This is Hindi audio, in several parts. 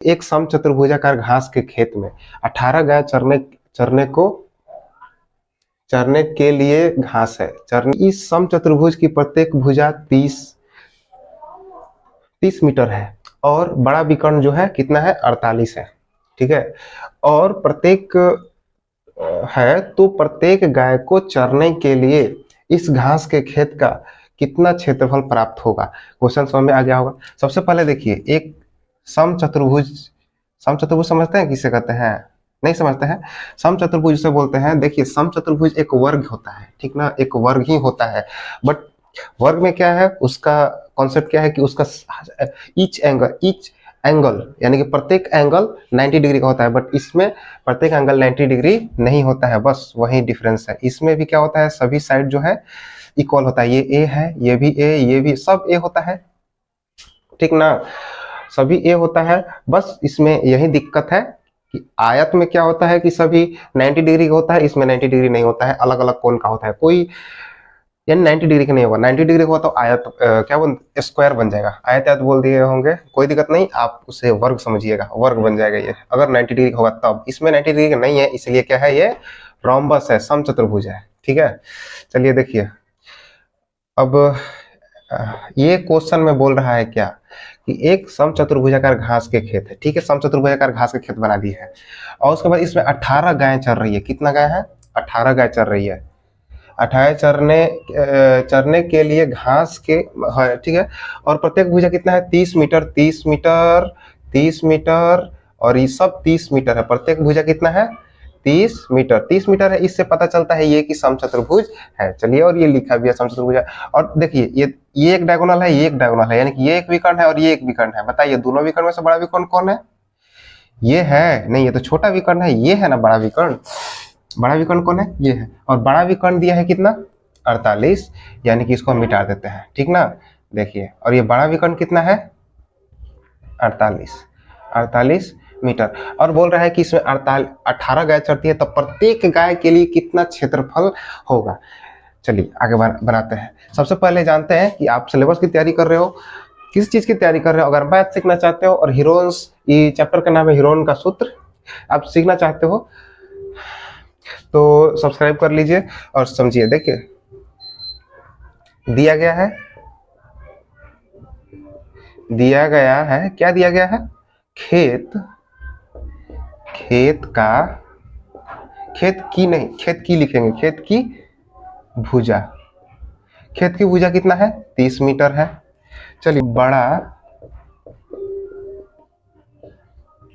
एक समचतुर्भुजाकार घास के खेत में 18 गाय चरने के लिए घास है। इस समचतुर्भुज की प्रत्येक भुजा 30 मीटर है और बड़ा विकर्ण जो है कितना है 48 है। ठीक है, और प्रत्येक है तो प्रत्येक गाय को चरने के लिए इस घास के खेत का कितना क्षेत्रफल प्राप्त होगा। क्वेश्चन समझ में आ गया होगा। सबसे पहले देखिए, एक समचतुर्भुज समझते हैं किसे कहते हैं? नहीं समझते हैं। समचतुर्भुज से बोलते हैं, देखिए समचतुर्भुज एक वर्ग होता है, ठीक ना, एक वर्ग ही होता है। बट वर्ग में क्या है, उसका कॉन्सेप्ट क्या है कि उसका ईच एंगल यानी कि प्रत्येक एंगल 90 डिग्री का होता है, बट इसमें प्रत्येक एंगल 90 डिग्री नहीं होता है, बस वही डिफरेंस है। इसमें भी क्या होता है, सभी साइड जो है इक्वल होता है। ये ए है, ये भी ए, ये भी, सब ए होता है, ठीक ना, सभी ए होता है। बस इसमें यही दिक्कत है कि आयत में क्या होता है कि सभी 90 डिग्री का होता है, इसमें 90 डिग्री नहीं होता है, अलग अलग कोण का होता है। कोई यानी 90 डिग्री का नहीं होगा। 90 डिग्री का हो तो आयत स्क्वायर बन जाएगा। आयत बोल दिए होंगे, कोई दिक्कत नहीं, आप उसे वर्ग समझिएगा, वर्ग बन जाएगा ये, अगर 90 डिग्री का होगा तब। इसमें 90 डिग्री का नहीं है, इसलिए क्या है, ये रोम्बस है, समचतुर्भुज है। ठीक है, चलिए देखिए, अब ये क्वेश्चन में बोल रहा है क्या कि एक समचतुर्भुजाकार घास के खेत है। ठीक है, समचतुर्भुजाकार घास के खेत बना दी है और उसके बाद इसमें 18 गाय चर रही है। कितना गाय है? 18 गाय चर रही है। 18 चरने के लिए घास के है, ठीक है, और प्रत्येक भुजा कितना है, 30 मीटर 30 मीटर 30 मीटर और ये सब 30 मीटर है। प्रत्येक भुजा कितना है, 30 मीटर 30 मीटर है। इससे पता चलता है ये कि समचतुर्भुज है। चलिए, और ये लिखा भी है समचतुर्भुज है। और देखिए, ये एक डायगोनल है, ये एक डायगोनल है, यानी कि ये एक विकर्ण है और ये एक विकर्ण है। बताइए, दोनों विकर्ण में से बड़ा विकर्ण कौन है? ये है नहीं, ये तो छोटा विकर्ण है, ये है ना बड़ा विकर्ण। बड़ा विकर्ण कौन है? ये है। और बड़ा विकर्ण दिया है कितना, 48, यानी कि इसको हम मिटा देते हैं, ठीक ना। देखिए, और ये बड़ा विकर्ण कितना है, 48 मीटर। और बोल रहा है कि इसमें 18 गाय चरती है, तो प्रत्येक गाय के लिए कितना क्षेत्रफल होगा। चलिए आगे बनाते हैं। सबसे पहले जानते हैं कि आप सिलेबस की तैयारी कर रहे हो, किस चीज की तैयारी कर रहे हो। अगर मैथ सीखना चाहते हो और हीरोन्स, ये चैप्टर का नाम है हीरोन का सूत्र, आप सीखना चाहते हो तो सब्सक्राइब कर लीजिए और समझिए। देखिए, दिया गया है क्या दिया गया है, खेत की लिखेंगे, खेत की भुजा कितना है, 30 मीटर है। चलिए,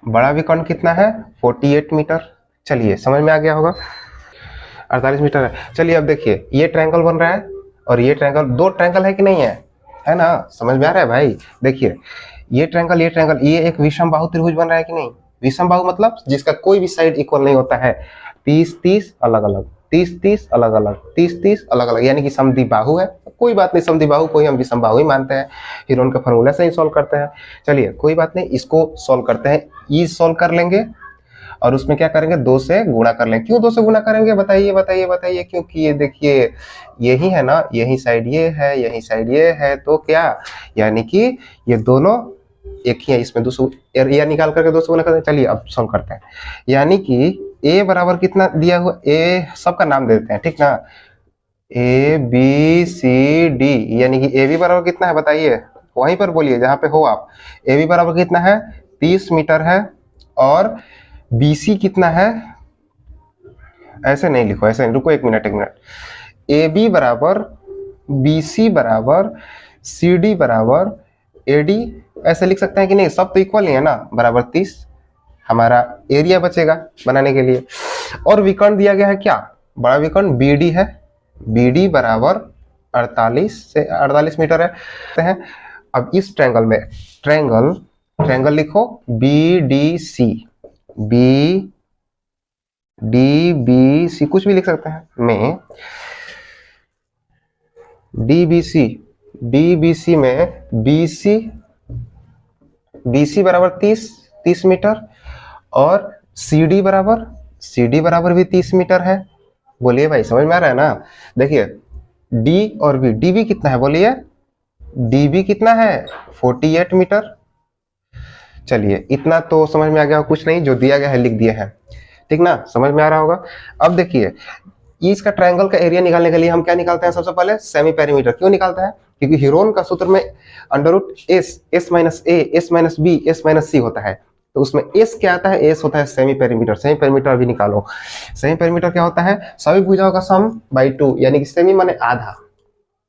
बड़ा विकर्ण कितना है, 48 मीटर। चलिए, समझ में आ गया होगा, 48 मीटर है। चलिए, अब देखिए, ये ट्रायंगल बन रहा है और ये ट्रायंगल, दो ट्रायंगल है कि नहीं है ना, समझ में आ रहा है भाई। देखिए, ये ट्रायंगल, ये एक विषम बाहु त्रिभुज बन रहा है कि नहीं। विषम बाहु मतलब जिसका कोई भी साइड इक्वल नहीं होता है। 30-30 अलग अलग, 30-30 अलग अलग, 30-30 अलग अलग, यानी कि समद्विबाहु है। कोई बात नहीं, समद्विबाहु को ही हम विषम बाहु ही मानते हैं, हीरोन का फॉर्मूला से ही सॉल्व करते हैं। चलिए, कोई बात नहीं, इसको सॉल्व करते हैं। ई सॉल्व कर लेंगे और उसमें क्या करेंगे, 2 से गुणा कर लेंगे। क्यों 2 से गुणा करेंगे, बताइए। क्योंकि ये देखिए, यही है ना, यही साइड ये है, यही साइड ये है, तो क्या, यानी कि ये दोनों एक ही है। इसमें 200 या निकाल करके 2 से गुणा करते हैं। चलिए, अब सॉल्व करते हैं। यानी कि ए बराबर कितना दिया हुआ, ए सबका नाम दे देते हैं, ठीक ना, ABCD, यानी कि ए बी बराबर कितना है, बताइए, वहीं पर बोलिए जहां पे हो आप। ए बी बराबर कितना है, 30 मीटर है। और BC कितना है, ऐसे नहीं लिखो, ऐसे नहीं, रुको एक मिनट। AB बराबर BC बराबर CD बराबर AD, ऐसे लिख सकते हैं कि नहीं, सब तो इक्वल ही है ना, बराबर 30। हमारा एरिया बचेगा बनाने के लिए। और विकर्ण दिया गया है क्या, बड़ा विकर्ण BD है, BD बराबर 48 मीटर है। अब इस ट्रायंगल में, ट्रायंगल लिखो BDC, DBC, कुछ भी लिख सकते हैं, में DBC में BC बराबर 30 मीटर और CD बराबर भी 30 मीटर है। बोलिए भाई, समझ में आ रहा है ना। देखिए, D और B, DB कितना है, बोलिए, DB कितना है, 48 मीटर। चलिए इतना तो समझ में आ गया, कुछ नहीं, जो दिया गया है लिख दिए हैं, ठीक ना, समझ में आ रहा होगा। अब देखिए इसका ट्रायंगल का एरिया निकालने के लिए हम क्या निकालते हैं, सबसे पहले सेमी पेरीमीटर। क्यों निकालते हैं, क्योंकि हीरोन का सूत्र में under root S, S minus A, S minus B, S minus C होता है, तो उसमें एस क्या आता है, एस होता है सेमी पेरीमीटर। सेमी पेरीमीटर भी निकालो। सेमी पेरीमीटर क्या होता है, सभी भुजाओं का सम बाई 2, यानी कि सेमी माने आधा,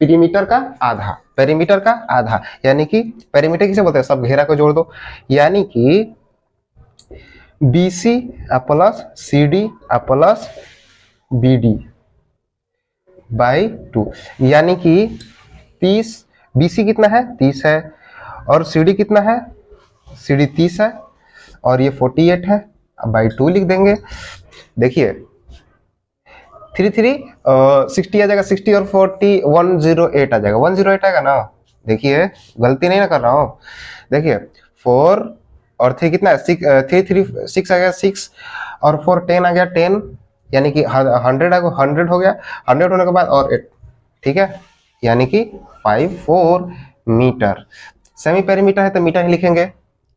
पेरीमीटर का आधा, पेरीमीटर का आधा, यानी कि पेरीमीटर किसे बोलते हैं, सब घेरा को जोड़ दो, यानी कि BC plus CD plus BD by 2, यानी कि 30, BC कितना है 30 है, और CD कितना है, CD 30 है, और ये 48 है, बाई 2 लिख देंगे। देखिए 3 3 60 आ जाएगा, 60 और 40 108 आ जाएगा, 108 आएगा ना। देखिए गलती नहीं ना कर रहा हूँ, देखिए 4 और 3 कितना है, 3 3 6 आ गया 6, और 4 10 आ गया 10, यानी कि 100 आ गया, 100 हो गया, 100 होने के बाद और 8, ठीक है, यानी कि 54 मीटर। सेमी पेरीमीटर है तो मीटर ही लिखेंगे,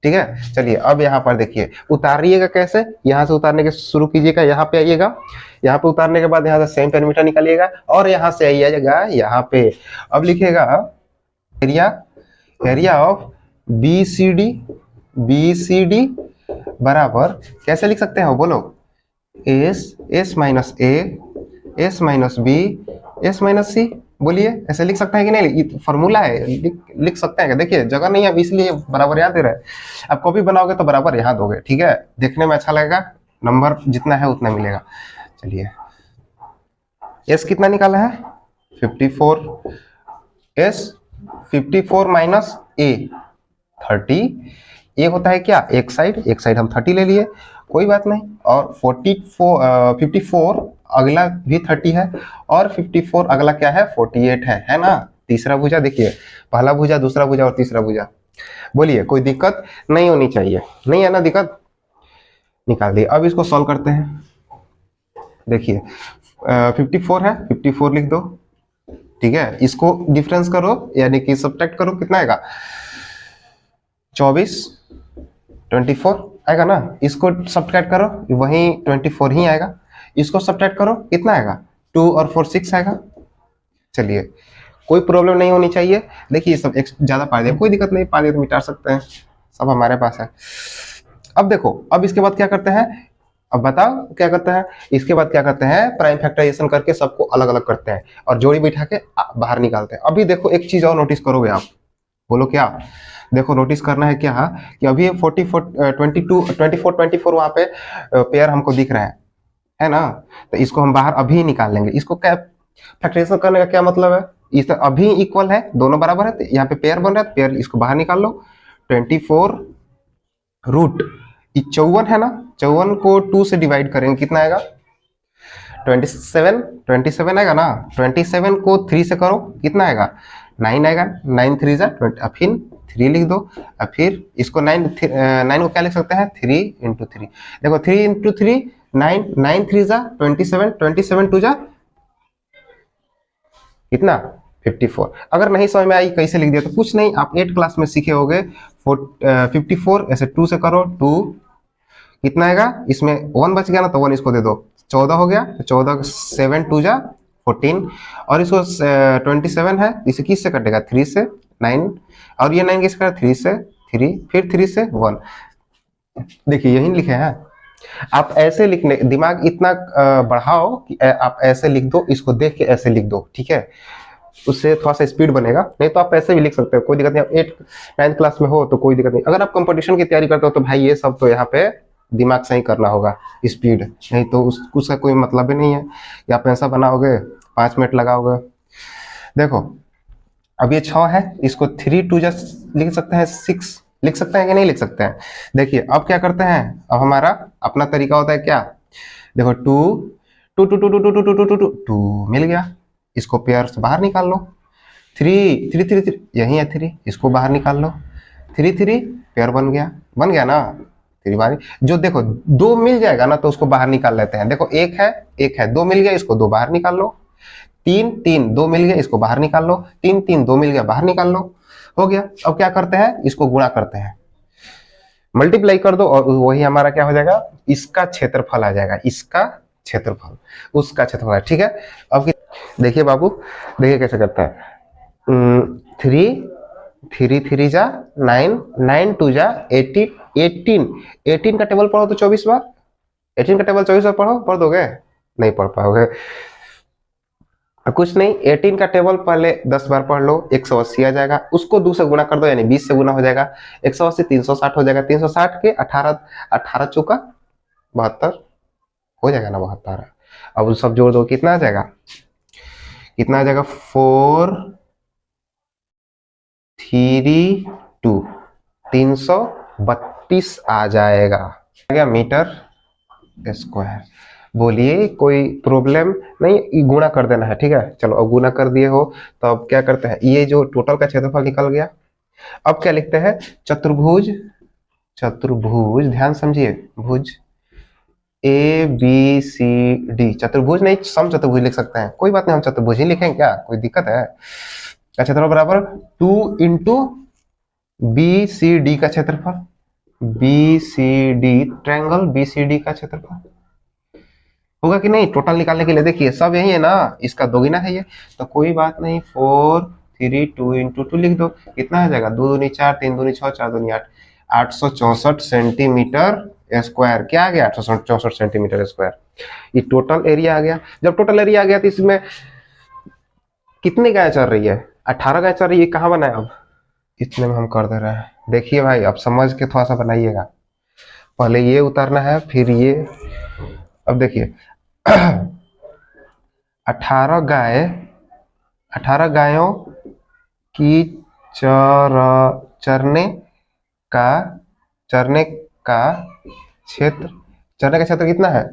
ठीक है। चलिए अब यहाँ पर देखिए उतारिएगा कैसे, यहाँ से उतारने के शुरू कीजिएगा, यहाँ पे आइएगा, यहाँ पे उतारने के बाद यहाँ से सेमी पेरीमीटर निकालिएगा, और यहाँ से आइएगा यहाँ पे। अब लिखिएगा एरिया, एरिया ऑफ BCD बराबर कैसे लिख सकते हैं बोलो, S minus A, S minus B, S minus C. बोलिए ऐसे लिख सकते हैं कि नहीं, फॉर्मूला है, लिख सकते हैं क्या, देखिए जगह नहीं है इसलिए बराबर यहाँ दे रहे हैं, अब कॉपी बनाओगे तो बराबर यहाँ दोगे, ठीक है, देखने में अच्छा लगेगा, नंबर जितना है उतना मिलेगा। चलिए एस कितना निकाला है 54, एस 54 माइनस ए 30, ये होता है क्या एक साइड हम 30 ले लिए, कोई बात नहीं, और 54 अगला भी 30 है, और 54 अगला क्या है 48 है ना। तीसरा भुजा देखिए, पहला भुजा, दूसरा भुजा और तीसरा भुजा। बोलिए कोई दिक्कत नहीं होनी चाहिए, नहीं है ना दिक्कत, निकाल दिए। अब इसको सॉल्व करते हैं। देखिए 54 है, 54 लिख दो, ठीक है, इसको डिफरेंस करो यानी कि सब्ट्रैक्ट करो, कितना आएगा 24, 24 आएगा ना, इसको सब्ट्रैक्ट करो वही 24 ही आएगा, इसको सब्ट्रैक्ट करो कितना आएगा 2 और 4 6 आएगा। चलिए कोई प्रॉब्लम नहीं होनी चाहिए, देखिए सब ज्यादा पा दिया, कोई दिक्कत नहीं, पा दिया तो मिटा सकते हैं, सब हमारे पास है। अब देखो अब इसके बाद क्या करते हैं, अब बताओ क्या करते हैं, इसके बाद क्या करते हैं, प्राइम फैक्टराइजेशन करके सबको अलग अलग करते हैं और जोड़ी बिठा के बाहर निकालते हैं। अभी देखो एक चीज और नोटिस करोगे आप, बोलो क्या, देखो नोटिस करना है क्या कि अभी 24 वहां पे पेयर हमको दिख रहे हैं, है ना, तो इसको हम बाहर अभी निकाल लेंगे। इसको क्या फैक्टराइजेशन करने का क्या मतलब है, इस अभी इक्वल है, दोनों बराबर है, तो यहाँ पे पेयर बन रहा है, पेयर इसको बाहर निकाल लो। 24 रूट 54 है ना, 54 को 2 से डिवाइड करेंगे कितना आएगा 27 आएगा ना, 27 को 3 से करो कितना आएगा 9 आएगा, 9 3 जा 20, अब फिर 3 लिख दो, अब फिर इसको 9 को क्या लिख सकते हैं 3 इंटू 3, देखो 3 इंटू 3 9, 9 3 जा 27, 27 2 जा कितना 54। अगर नहीं समझ में आई कैसे लिख दिया तो कुछ नहीं, आप 8 क्लास में सीखे होगे, 54 ऐसे 2 से करो, 2 कितना आएगा, इसमें 1 बच गया ना तो 1 इसको दे दो, 14 हो गया, 14 7 2 जा 14, और इसको 27 है, इसे किस से कटेगा 3 से 9, और ये 9 किस का 3 से 3, फिर 3 से 1, देखिए यही लिखे हैं। आप ऐसे लिखने, दिमाग इतना बढ़ाओ कि आप ऐसे लिख दो, इसको देख के ऐसे लिख दो, ठीक है, उससे थोड़ा सा स्पीड बनेगा, नहीं तो आप ऐसे भी लिख सकते हो, कोई दिक्कत नहीं। आप 8 9 क्लास में हो तो कोई दिक्कत नहीं, अगर आप कंपटीशन की तैयारी करते हो तो भाई ये सब तो यहाँ पे दिमाग सही करना होगा, स्पीड, नहीं तो उसका कोई मतलब ही नहीं है कि आप ऐसा बनाओगे 5 मिनट लगाओगे। देखो अब ये 6 है, इसको 3 2 लिख सकते हैं, 6 लिख सकते हैं कि नहीं लिख सकते हैं। देखिए अब क्या करते हैं, अब हमारा अपना तरीका होता है क्या, देखो 2 2 2 2 2 2 2 2 2 2 मिल गया, इसको पेयर से बाहर निकाल लो, 3 3 3 3 यही है 3, इसको बाहर निकाल लो, 3 3 पेयर बन गया ना, 3 बार जो देखो 2 मिल जाएगा ना तो उसको बाहर निकाल लेते हैं, देखो 1 है 2 मिल गया, इसको 2 बाहर निकाल लो, 3 3 2 मिल गया, इसको बाहर निकाल लो, 3 3 2 मिल गया, बाहर निकाल लो, हो गया। अब क्या करते हैं, इसको गुणा करते हैं, मल्टीप्लाई कर दो और वही हमारा क्या हो जाएगा, इसका क्षेत्रफल आ जाएगा, इसका क्षेत्रफल, उसका क्षेत्रफल। ठीक है, अब देखिए बाबू, देखिए कैसे करता है। 3 जा 9, 9 2 जा 18, 18 का टेबल पढ़ो तो 24 बार, 18 का टेबल 24 बार पढ़ो, पढ़ दोगे? नहीं पढ़ पाओगे। कुछ नहीं, 18 का टेबल पहले 10 बार पढ़ लो, 180 आ जाएगा, उसको 2 से गुणा कर दो यानी 20 से गुणा हो जाएगा, 180 360 हो जाएगा, 360 के 18, 18 चौका 72 हो जाएगा ना, 72। अब सब जोड़ दो, कितना आ जाएगा, कितना आ जाएगा, 4 3 2 332 आ जाएगा, मीटर स्क्वायर। बोलिए कोई प्रॉब्लम नहीं, गुणा कर देना है। ठीक है, चलो अब गुणा कर दिए हो तो अब क्या करते हैं, ये जो टोटल का क्षेत्रफल निकल गया, अब क्या लिखते हैं, चतुर्भुज, चतुर्भुज ध्यान समझिए, भुज ए बी सी डी, चतुर्भुज नहीं सम चतुर्भुज लिख सकते हैं, कोई बात नहीं, हम चतुर्भुज ही लिखेंगे, क्या कोई दिक्कत है। का क्षेत्रफल बराबर 2 इंटू बी सी डी का क्षेत्रफल, B C D triangle B C D का क्षेत्रफल होगा कि नहीं। टोटल निकालने के लिए देखिए सब यही है ना, इसका दोगुना है ये, तो कोई बात नहीं, 4 3 2 इंटू 2 लिख दो, कितना हो जाएगा, 2 दूनी 4 3 दूनी 6 4 दूनी 8, 864 सेंटीमीटर स्क्वायर। क्या आ गया, 864 सेंटीमीटर स्क्वायर, ये टोटल एरिया आ गया। जब टोटल एरिया आ गया तो इसमें कितनी गाय चल रही है, 18 गाय चल रही है, कहाँ बनाए अब, इतने में हम कर दे रहे हैं। देखिए भाई अब समझ के थोड़ा सा बनाइएगा, पहले ये उतारना है फिर ये। अब देखिए 18 गाय, 18 गायों की चरने का क्षेत्र, चरने का क्षेत्र कितना है,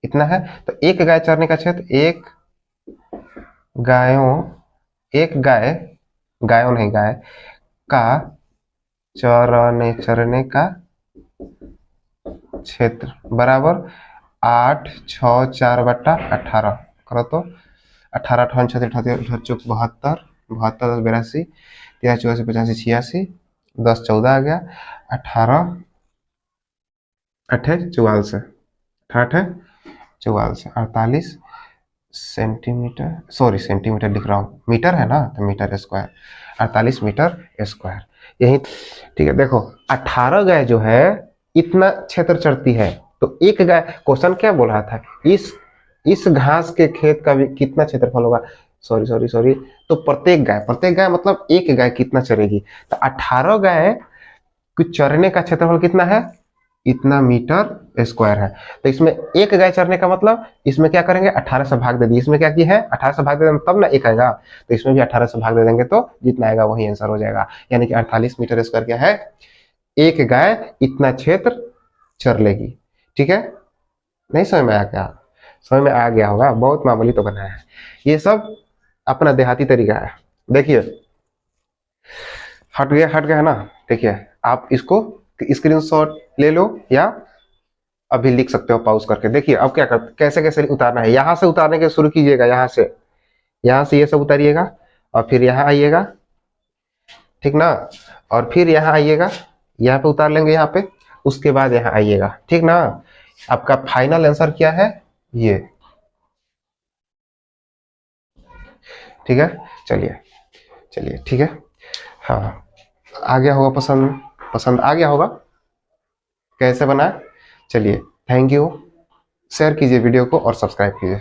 इतना है, तो एक गाय चरने का क्षेत्र, एक गायों नहीं गाय का चरने का क्षेत्र बराबर 8 6 4 बटा 18 करो तो 18 58 78 चौक 72 72 10 82 13 84 85 86 10 14 आ गया, 18 8 44 18 44 48 सेंटीमीटर, सॉरी सेंटीमीटर लिख रहा हूँ, मीटर है ना तो मीटर स्क्वायर, 48 मीटर स्क्वायर यही। ठीक है, देखो 18 गाय जो है इतना क्षेत्र चढ़ती है, तो एक गाय, क्वेश्चन क्या बोल रहा था, इस घास के खेत का भी कितना क्षेत्रफल होगा, सॉरी तो प्रत्येक गाय मतलब एक गाय कितना चरेगी, तो 18 गाय को चरने का क्षेत्रफल कितना है, इतना मीटर स्क्वायर है। तो इसमें एक गाय चरने का मतलब इसमें क्या करेंगे, 18 से भाग दे दिए, इसमें क्या की है 18 से भाग दे देंगे तब ना एक आएगा, तो इसमें भी 18 से भाग दे देंगे तो जितना आएगा वही आंसर हो जाएगा, यानी कि 48 मीटर स्क्वायर क्या है, एक गाय इतना क्षेत्र चर लेगी। ठीक है, नहीं समझ में आया क्या, समझ में आ गया होगा, बहुत मामूली तो बनाया है, ये सब अपना देहाती तरीका है। देखिए हट गया है ना, देखिए आप इसको स्क्रीनशॉट ले लो या अभी लिख सकते हो पॉज करके। देखिए अब क्या करते, कैसे कैसे उतारना है, यहाँ से उतारने के शुरू कीजिएगा, यहाँ से ये सब उतारिएगा और फिर यहाँ आइएगा, ठीक ना, और फिर यहाँ आइएगा, यहाँ पे उतार लेंगे यहाँ पे, उसके बाद यहाँ आइएगा, ठीक ना। आपका फाइनल आंसर क्या है, ये, ठीक है, चलिए ठीक है, हाँ आ गया होगा, पसंद आ गया होगा कैसे बना। चलिए थैंक यू, शेयर कीजिए वीडियो को और सब्सक्राइब कीजिए।